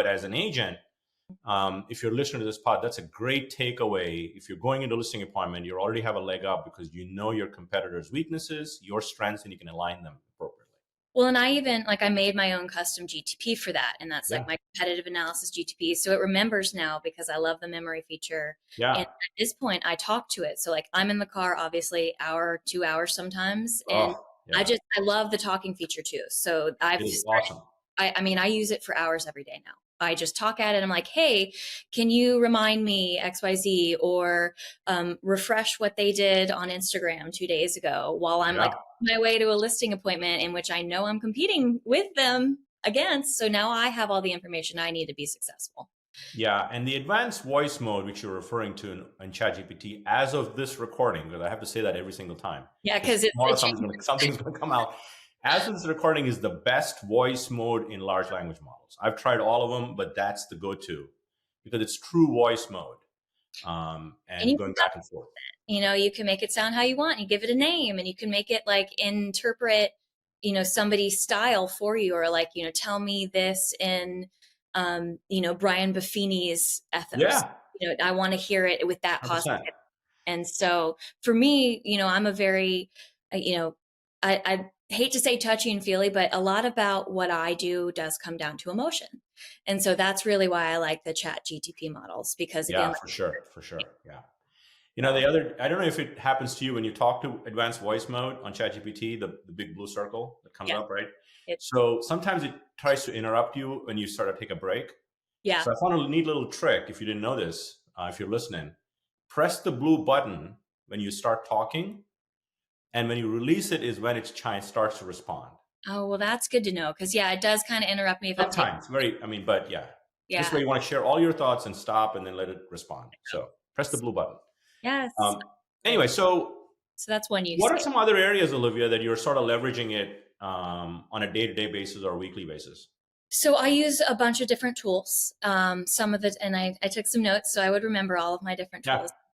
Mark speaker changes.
Speaker 1: But as an agent, if you're listening to this pod, that's a great takeaway. If you're going into a listing appointment, you already have a leg up because you know your competitors' weaknesses, your strengths, and you can align them appropriately.
Speaker 2: Well, and I even like I made my own custom GTP for that, and that's
Speaker 1: Yeah.
Speaker 2: like my competitive analysis GTP. So it remembers now because I love the memory feature. And
Speaker 1: Yeah.
Speaker 2: at this point, I talk to it. So like I'm in the car, obviously, hour, 2 hours sometimes, and
Speaker 1: Oh, yeah.
Speaker 2: I love the talking feature too. So
Speaker 1: It is awesome.
Speaker 2: I mean, I use it for hours every day now. I just talk at it. I'm like, hey, can you remind me XYZ or refresh what they did on Instagram 2 days ago while I'm like
Speaker 1: Yeah.
Speaker 2: my way to a listing appointment in which I know I'm competing with them against. So now I have all the information I need to be successful.
Speaker 1: Yeah, and the advanced voice mode, which you're referring to in ChatGPT, as of this recording, because I have to say that every single time,
Speaker 2: Yeah,
Speaker 1: because
Speaker 2: because
Speaker 1: tomorrow
Speaker 2: it's
Speaker 1: something's going to come out. As of this recording, is the best voice mode in large language models. I've tried all of them, but that's the go-to because it's true voice mode,
Speaker 2: and
Speaker 1: and going back and forth.
Speaker 2: you can make it sound how you want. You give it a name and you can make it like interpret, somebody's style for you, or like, tell me this in, Brian Buffini's ethos.
Speaker 1: Yeah,
Speaker 2: I want to hear it with that
Speaker 1: 100%.
Speaker 2: positive. And so for me, I'm a very, I hate to say touchy and feely, but a lot about what I do does come down to emotion. And so that's really why I like the chat GTP models, because again,
Speaker 1: Yeah, for sure, for sure. Yeah. The other, I don't know if it happens to you when you talk to advanced voice mode on ChatGPT, the big blue circle that comes
Speaker 2: yeah,
Speaker 1: up, right?
Speaker 2: it,
Speaker 1: So sometimes it tries to interrupt you when you start to take a break.
Speaker 2: yeah.
Speaker 1: So I found a neat little trick. If you didn't know this, if you're listening, press the blue button when you start talking, and when you release it is when it starts to respond.
Speaker 2: Oh, well, that's good to know. Cause yeah, it does kind of interrupt me if I'm taking,
Speaker 1: Sometimes, but yeah, this
Speaker 2: yeah.
Speaker 1: way you want to share all your thoughts and stop and then let it respond. So press the blue button.
Speaker 2: Yes.
Speaker 1: Um,
Speaker 2: Okay.
Speaker 1: anyway, so
Speaker 2: So that's one use
Speaker 1: what are
Speaker 2: case.
Speaker 1: some other areas, Olivia, that you're sort of leveraging it on a day-to-day basis or weekly basis?
Speaker 2: So I use a bunch of different tools. Some of it, and I took some notes so I would remember all of my different
Speaker 1: Yeah.
Speaker 2: tools.